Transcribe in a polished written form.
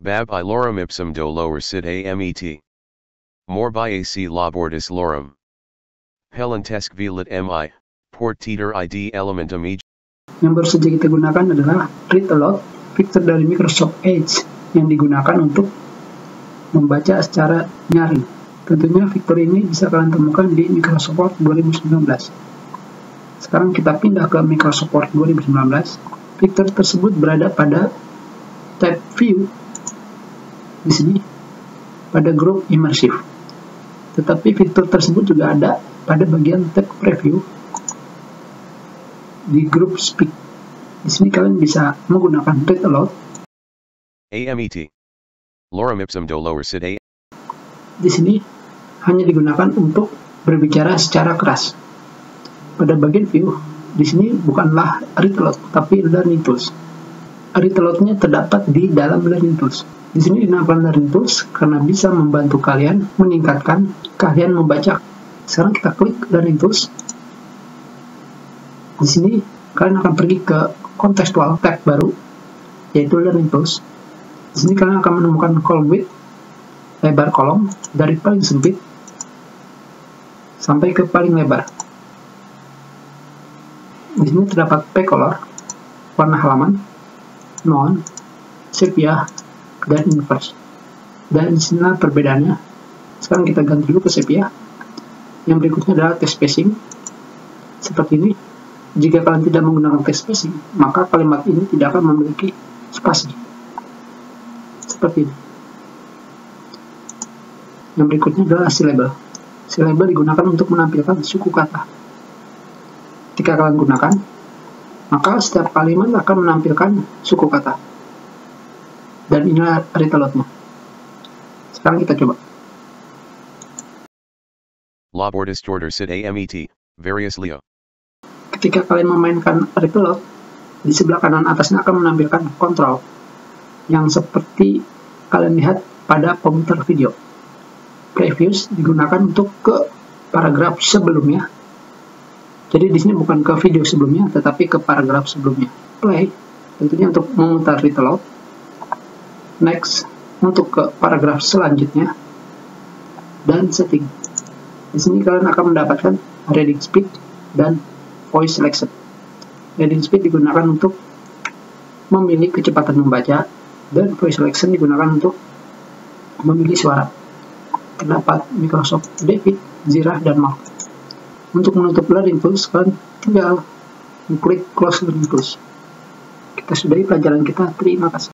Bab I lorem ipsum do lower sit amet. More by ac labordis lorem. Helentesc velit mi, port teeter id elementum e. Yang baru saja kita gunakan adalah read aloud, Fiktur dari Microsoft Edge yang digunakan untuk membaca secara nyaring. Tentunya Fiktur ini bisa kalian temukan di Microsoft Word 2019. Sekarang kita pindah ke Microsoft Word 2019. Fiktur tersebut berada pada tab View di sini pada grup immersive. Tetapi fitur tersebut juga ada pada bagian tab Preview di grup Speak. Di sini kalian bisa menggunakan read aloud. Amet. Lorem ipsum do lower sit a. Di sini hanya digunakan untuk berbicara secara keras. Pada bagian view, di sini bukanlah read aloud, tapi learning tools. Read aloud-nya terdapat di dalam learning tools. Di sini dinamakan learning tools karena bisa membantu kalian meningkatkan keahlian membaca. Sekarang kita klik learning tools. Di sini kalian akan pergi ke contextual tab baru, yaitu learning tools. Di sini kalian akan menemukan column width, lebar kolom dari paling sempit sampai ke paling lebar. Di sini terdapat p-color, warna halaman, non, sepia, dan inverse. Dan di sini perbedaannya. Sekarang kita ganti dulu ke sepia. Yang berikutnya adalah text spacing. Seperti ini. Jika kalian tidak menggunakan text spacing, maka kalimat ini tidak akan memiliki spasi. Seperti ini. Yang berikutnya adalah syllable. Syllable digunakan untuk menampilkan suku kata. Ketika kalian gunakan, maka setiap kalimat akan menampilkan suku kata. Dan inilah read aloud-nya. Sekarang kita coba. Labordis order sit amet, various leo. Ketika kalian memainkan read aloud, di sebelah kanan atasnya akan menampilkan kontrol yang seperti kalian lihat pada pemutar video. Previous digunakan untuk ke paragraf sebelumnya. Jadi di sini bukan ke video sebelumnya, tetapi ke paragraf sebelumnya. Play tentunya untuk memutar read aloud. Next untuk ke paragraf selanjutnya. Dan setting. Di sini kalian akan mendapatkan reading speed dan voice selection. Reading speed digunakan untuk memilih kecepatan membaca, dan voice selection digunakan untuk memilih suara. Terdapat Microsoft David, Zira, dan Mark. Untuk menutup learning tools, kalian tinggal mengklik close learning tools. Kita sudahi pelajaran kita. Terima kasih.